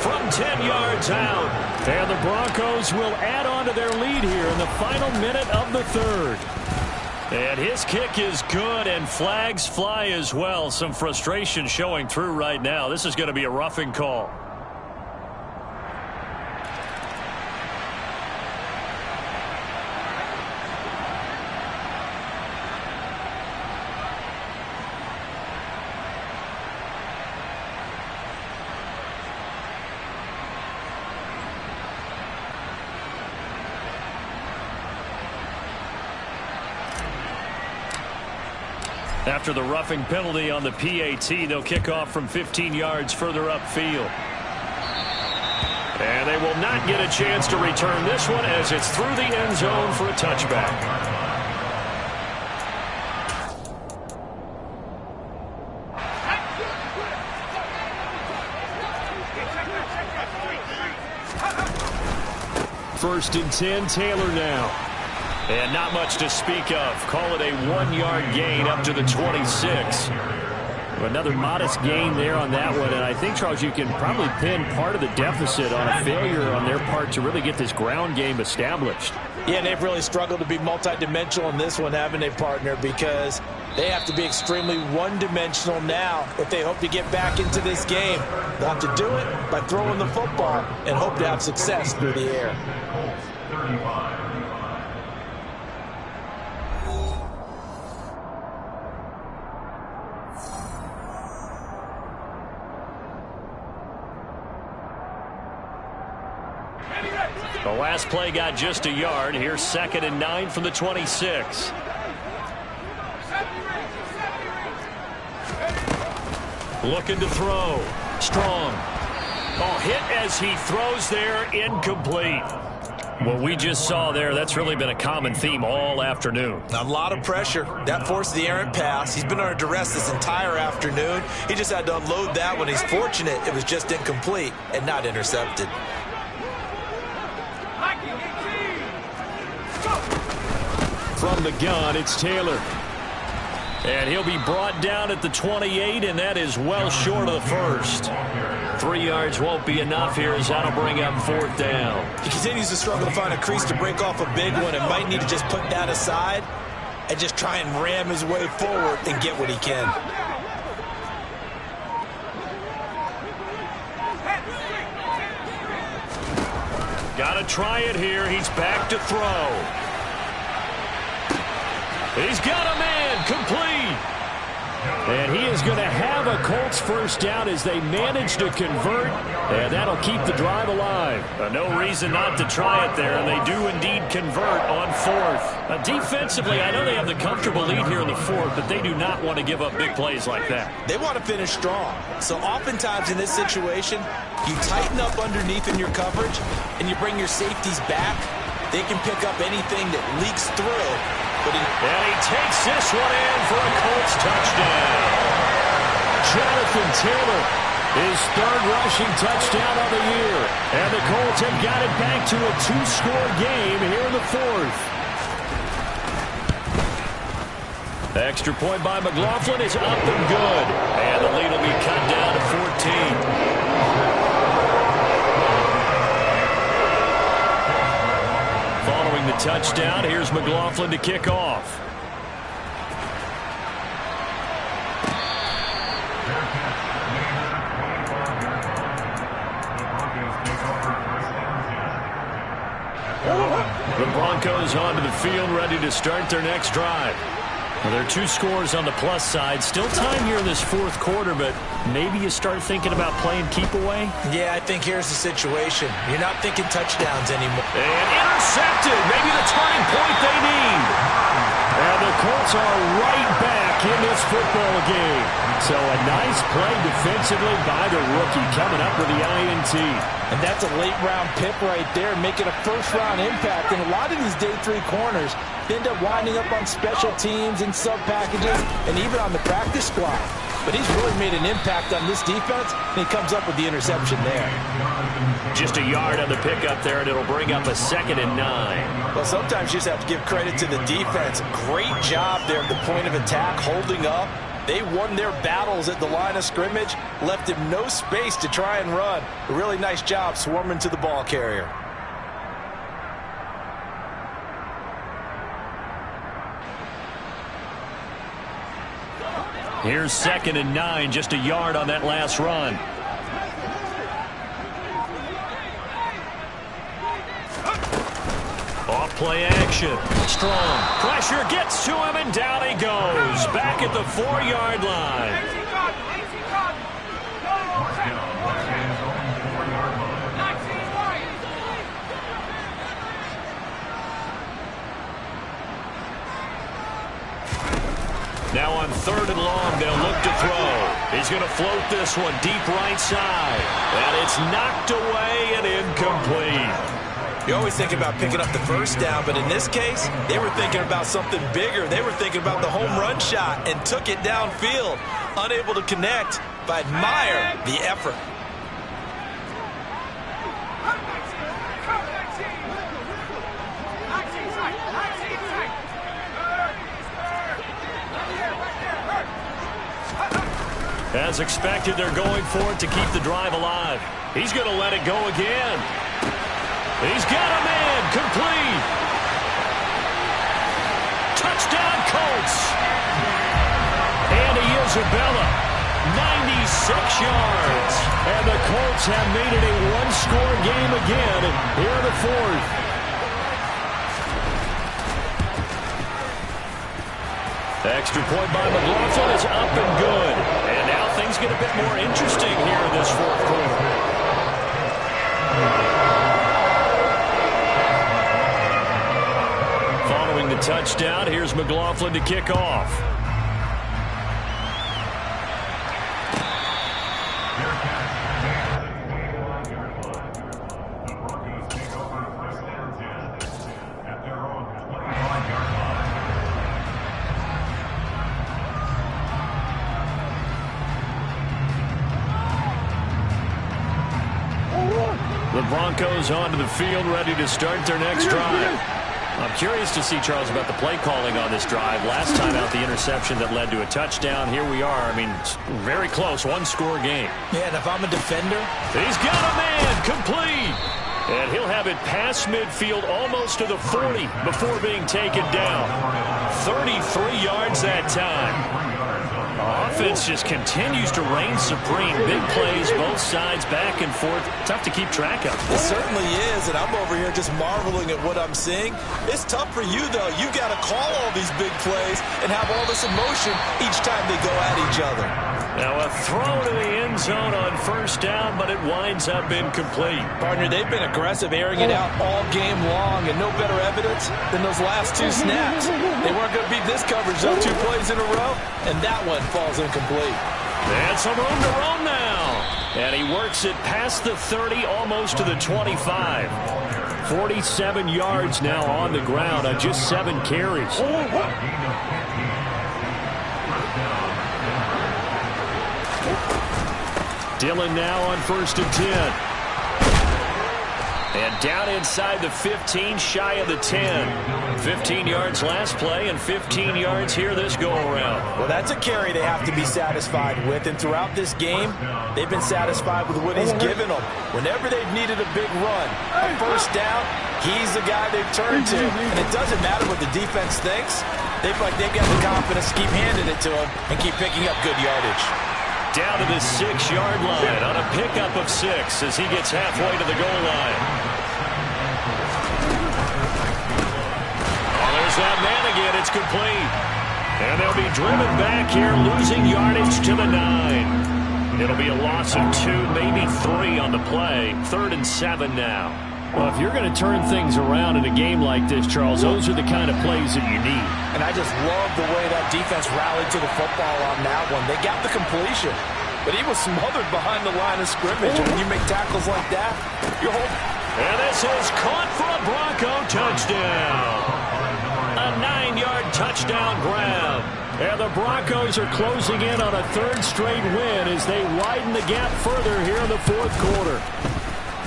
from 10 yards out. And the Broncos will add on to their lead here in the final minute of the 3rd. And his kick is good, and flags fly as well. Some frustration showing through right now. This is going to be a roughing call. After the roughing penalty on the PAT, they'll kick off from 15 yards further upfield. And they will not get a chance to return this one as it's through the end zone for a touchback. 1st and 10, Taylor now. And not much to speak of. Call it a 1-yard gain up to the 26. Another modest gain there on that one. And I think, Charles, you can probably pin part of the deficit on a failure on their part to really get this ground game established. Yeah, and they've really struggled to be multidimensional in this one, having a partner, because they have to be extremely one-dimensional now if they hope to get back into this game. They'll have to do it by throwing the football and hope to have success through the air. 35. The last play got just a yard. Here's 2nd and 9 from the 26. Looking to throw. Strong. Oh, hit as he throws there. Incomplete. What we just saw there, that's really been a common theme all afternoon. A lot of pressure. That forced the errant pass. He's been under duress this entire afternoon. He just had to unload that one. He's fortunate it was just incomplete and not intercepted. From the gun, it's Taylor. And he'll be brought down at the 28, and that is well short of the first. 3 yards won't be enough here as that'll bring up 4th down. He continues to struggle to find a crease to break off a big one and might need to just put that aside and just try and ram his way forward and get what he can. Got to try it here. He's back to throw. He's got a man, complete. And he is going to have a Colts first down as they manage to convert, and that'll keep the drive alive. No reason not to try it there, and they do indeed convert on 4th. Defensively, I know they have the comfortable lead here in the 4th, but they do not want to give up big plays like that. They want to finish strong. So oftentimes in this situation, you tighten up underneath in your coverage, and you bring your safeties back. They can pick up anything that leaks through. And he takes this one in for a Colts touchdown. Jonathan Taylor, his 3rd rushing touchdown of the year. And the Colts have got it back to a 2-score game here in the 4th. The extra point by McLaughlin is up and good. And the lead will be cut down to 14. Following the touchdown, here's McLaughlin to kick off. The Broncos onto the field, ready to start their next drive. Well, there are 2 scores on the plus side. Still time here in this 4th quarter, but maybe you start thinking about playing keep away? Yeah, I think here's the situation. You're not thinking touchdowns anymore. And intercepted. Maybe the turning point they need. And the Colts are right back in this football game. So a nice play defensively by the rookie coming up with the INT. And that's a late-round pick right there, making a first-round impact. And a lot of these day 3 corners end up winding up on special teams and sub-packages and even on the practice squad. But he's really made an impact on this defense, and he comes up with the interception there. Just a yard on the pickup there, and it'll bring up a 2nd and 9. Well, sometimes you just have to give credit to the defense. Great job there at the point of attack, holding up. They won their battles at the line of scrimmage, left him no space to try and run. A really nice job swarming to the ball carrier. Here's 2nd and 9, just a yard on that last run. Off play action. Strong. Pressure gets to him, and down he goes. Back at the 4-yard line. Now on 3rd and long, they'll look to throw. He's going to float this one deep right side. And it's knocked away and incomplete. You always think about picking up the first down, but in this case, they were thinking about something bigger. They were thinking about the home run shot and took it downfield. Unable to connect, but admire the effort. As expected, they're going for it to keep the drive alive. He's going to let it go again. He's got a man. Complete. Touchdown, Colts. And Isabella, 96 yards. And the Colts have made it a one-score game again here in the fourth. The extra point by McLaughlin is up and good. And now things get a bit more interesting here in this fourth quarter. Following the touchdown, here's McLaughlin to kick off. The Broncos onto the field, ready to start their next drive. I'm curious to see, Charles, about the play calling on this drive. Last time out, the interception that led to a touchdown. Here we are. I mean, very close, one-score game. Yeah, and if I'm a defender, he's got a man, complete. And he'll have it past midfield, almost to the 40 before being taken down. 33 yards that time. Offense just continues to reign supreme. Big plays, both sides, back and forth. Tough to keep track of. It certainly is, and I'm over here just marveling at what I'm seeing. It's tough for you, though. You got to call all these big plays and have all this emotion each time they go at each other. Now a throw to the end zone on first down, but it winds up incomplete. Partner, they've been aggressive, airing it out all game long, and no better evidence than those last two snaps. They weren't going to beat this coverage, though, 2 plays in a row, and that one falls incomplete. And some room to roam now. And he works it past the 30, almost to the 25. 47 yards now on the ground on just 7 carries. Dillon now on 1st and 10. And down inside the 15, shy of the 10. 15 yards last play and 15 yards here this go-around. Well, that's a carry they have to be satisfied with. And throughout this game, they've been satisfied with what he's given them. Whenever they've needed a big run, a first down, he's the guy they've turned to. And it doesn't matter what the defense thinks. They feel like they've got the confidence to keep handing it to him and keep picking up good yardage. Down to the 6-yard line on a pickup of 6 as he gets halfway to the goal line. Oh, there's that man again. It's complete. And they'll be driven back here, losing yardage to the 9. It'll be a loss of 2, maybe 3 on the play. 3rd and 7 now. Well, if you're going to turn things around in a game like this, Charles, those are the kind of plays that you need. And I just love the way that defense rallied to the football on that one. They got the completion, but he was smothered behind the line of scrimmage. And when you make tackles like that, you're holding. And this is caught for a Bronco touchdown. A 9-yard touchdown grab. And the Broncos are closing in on a 3rd straight win as they widen the gap further here in the 4th quarter.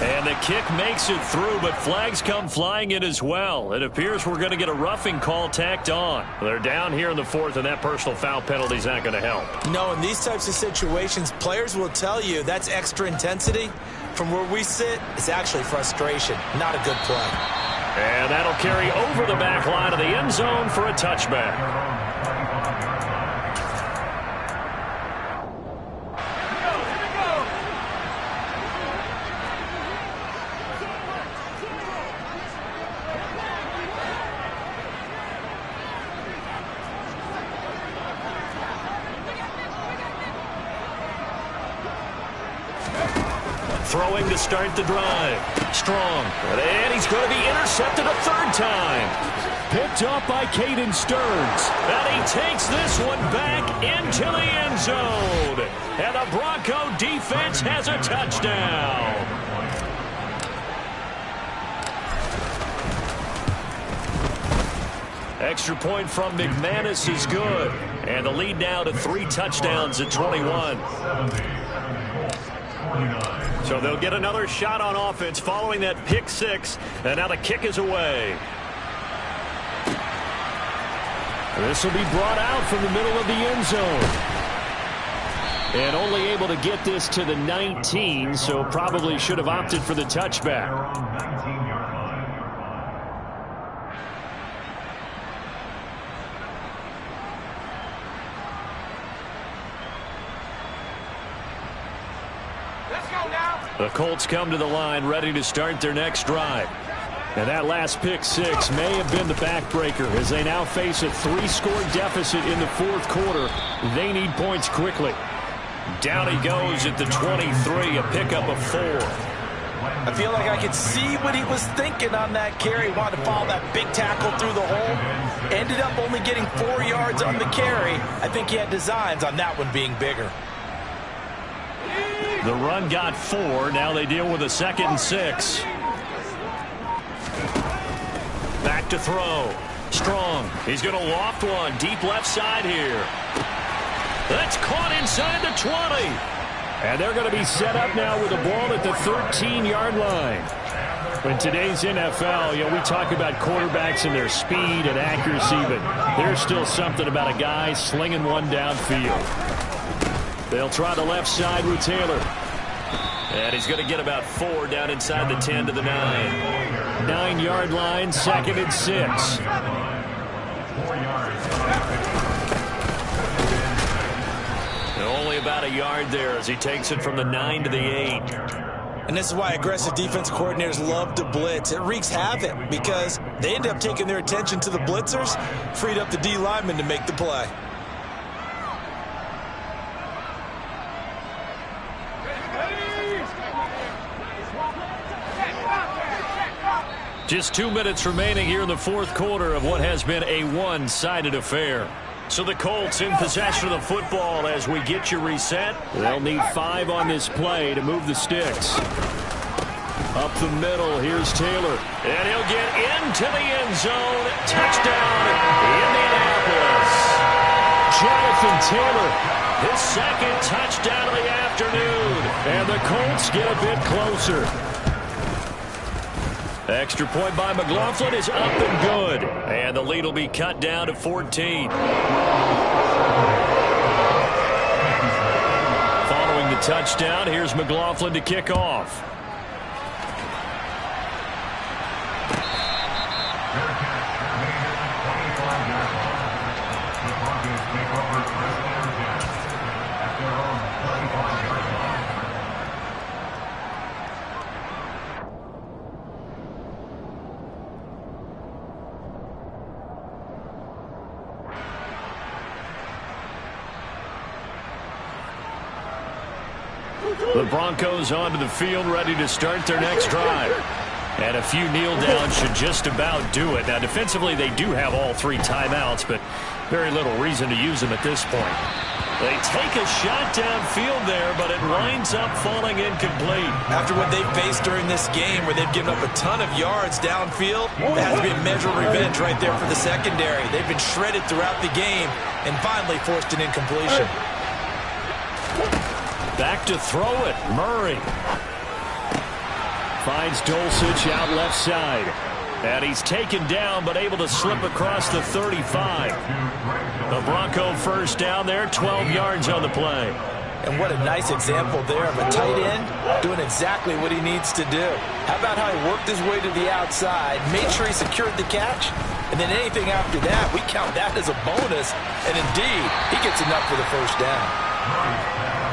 And the kick makes it through, but flags come flying in as well. It appears we're going to get a roughing call tacked on. They're down here in the 4th, and that personal foul penalty is not going to help. No, in these types of situations, players will tell you that's extra intensity. From where we sit, it's actually frustration, not a good play. And that'll carry over the back line of the end zone for a touchback. Throwing to start the drive. Strong. And he's going to be intercepted a 3rd time. Picked up by Caden Stearns. And he takes this one back into the end zone. And the Bronco defense has a touchdown. Extra point from McManus is good. And the lead now to 3 touchdowns at 21. So they'll get another shot on offense following that pick 6. And now the kick is away. This will be brought out from the middle of the end zone. And only able to get this to the 19, so probably should have opted for the touchback. The Colts come to the line ready to start their next drive. And that last pick six may have been the backbreaker as they now face a 3-score deficit in the fourth quarter. They need points quickly. Down he goes at the 23, a pickup of 4. I feel like I could see what he was thinking on that carry. Wanted to follow that big tackle through the hole. Ended up only getting 4 yards on the carry. I think he had designs on that one being bigger. The run got 4. Now they deal with a 2nd and 6. Back to throw. Strong. He's going to loft one. Deep left side here. That's caught inside the 20. And they're going to be set up now with the ball at the 13-yard line. In today's NFL, we talk about quarterbacks and their speed and accuracy, but there's still something about a guy slinging one downfield. They'll try the left side with Taylor. And he's going to get about 4 down inside the 10 to the 9. 9-yard line, 2nd and 6. Only about a yard there as he takes it from the 9 to the 8. And this is why aggressive defensive coordinators love to blitz. It wreaks havoc because they end up taking their attention to the blitzers, freed up the D lineman to make the play. Just 2 minutes remaining here in the fourth quarter of what has been a one-sided affair. So the Colts in possession of the football as we get you reset. They'll need 5 on this play to move the sticks. Up the middle, here's Taylor. And he'll get into the end zone. Touchdown, Indianapolis. Jonathan Taylor, his 2nd touchdown of the afternoon. And the Colts get a bit closer. Extra point by McLaughlin is up and good. And the lead will be cut down to 14. Following the touchdown, here's McLaughlin to kick off. The Broncos onto the field ready to start their next drive. And a few kneel downs should just about do it. Now defensively they do have all 3 timeouts, but very little reason to use them at this point. They take a shot downfield there, but it winds up falling incomplete. After what they've faced during this game where they've given up a ton of yards downfield, there has to be a measure of revenge right there for the secondary. They've been shredded throughout the game and finally forced an incompletion. Back to throw it, Murray. Finds Dulcich out left side. And he's taken down, but able to slip across the 35. The Bronco first down there, 12 yards on the play. And what a nice example there of a tight end doing exactly what he needs to do. How about how he worked his way to the outside, made sure he secured the catch, and then anything after that, we count that as a bonus. And indeed, he gets enough for the first down.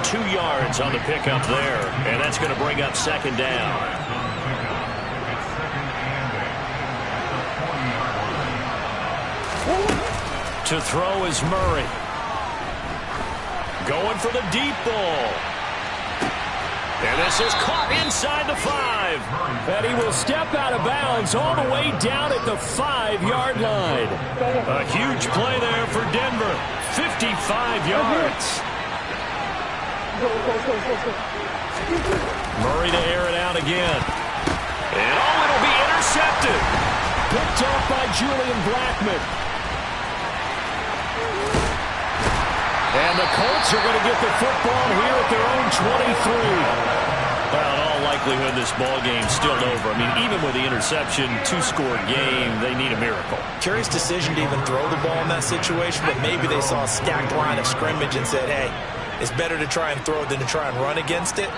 2 yards on the pickup there, and that's going to bring up 2nd down. To throw is Murray. Going for the deep ball. And this is caught inside the 5. And he will step out of bounds all the way down at the 5-yard line. A huge play there for Denver. 55 yards. Murray to air it out again. And it'll be intercepted. Picked off by Julian Blackmon. And the Colts are going to get the football here at their own 23. Well, in all likelihood, this ball game's still over. I mean, even with the interception, 2-score game, they need a miracle. Curious decision to even throw the ball in that situation, but maybe they saw a stacked line of scrimmage and said, hey, It's better to try and throw it than to try and run against it.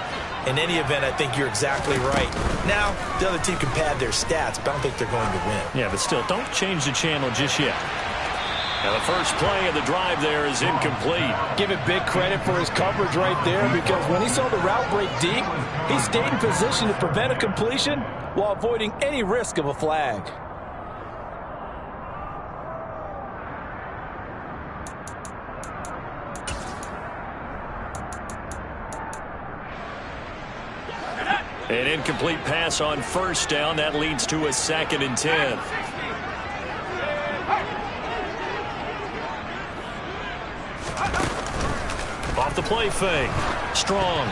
In any event, I think you're exactly right. Now, the other team can pad their stats, but I don't think they're going to win. Yeah, but still, don't change the channel just yet. And the first play of the drive there is incomplete. Give it big credit for his coverage right there, because when he saw the route break deep, he stayed in position to prevent a completion while avoiding any risk of a flag. An incomplete pass on first down. That leads to a 2nd and 10. Off the play fake. Strong.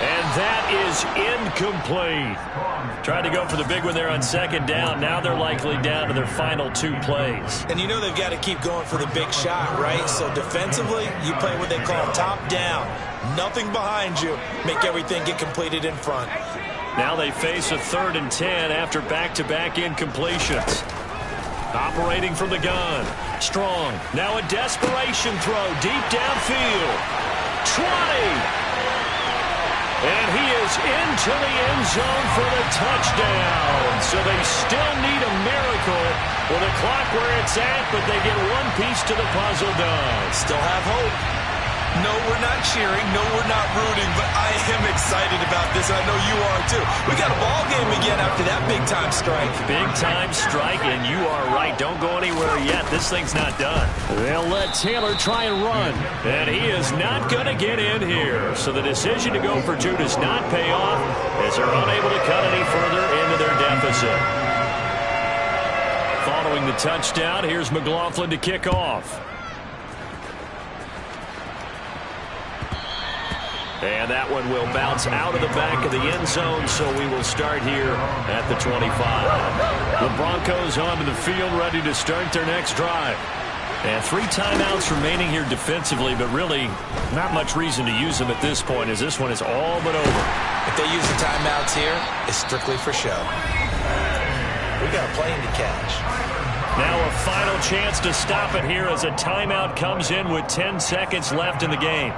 And that is incomplete. Tried to go for the big one there on 2nd down. Now they're likely down to their final 2 plays. And you know they've got to keep going for the big shot, right? So defensively, you play what they call top down. Nothing behind you. Make everything get completed in front. Now they face a 3rd and 10 after back-to-back incompletions. Operating from the gun. Strong. Now a desperation throw deep downfield. 20. And he is into the end zone for the touchdown. So they still need a miracle with the clock where it's at, but they get one piece to the puzzle done. Still have hope. No, we're not cheering. No, we're not rooting, but I am excited about this. I know you are, too. We got a ball game again after that big-time strike. Big-time strike, and you are right. Don't go anywhere yet. This thing's not done. They'll let Taylor try and run, and he is not going to get in here. So the decision to go for 2 does not pay off as they're unable to cut any further into their deficit. Following the touchdown, here's McLaughlin to kick off. And that one will bounce out of the back of the end zone, so we will start here at the 25. The Broncos onto the field, ready to start their next drive. And 3 timeouts remaining here defensively, but really not much reason to use them at this point, as this one is all but over. If they use the timeouts here, it's strictly for show. We got a plane to catch. Now a final chance to stop it here as a timeout comes in with 10 seconds left in the game.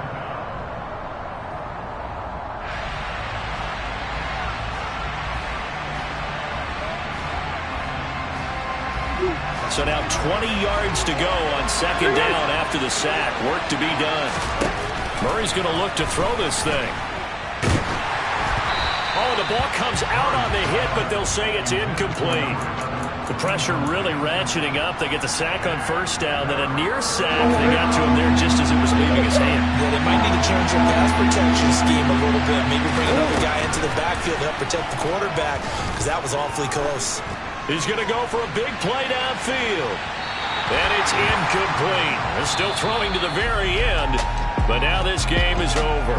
So now 20 yards to go on 2nd down after the sack. Work to be done. Murray's going to look to throw this thing. Oh, the ball comes out on the hit, but they'll say it's incomplete. The pressure really ratcheting up. They get the sack on 1st down, then a near sack. They got to him there just as it was leaving his hand. Yeah, they might need to change their pass protection scheme a little bit. Maybe bring another guy into the backfield to help protect the quarterback, because that was awfully close. He's going to go for a big play downfield. And it's incomplete. They're still throwing to the very end, but now this game is over.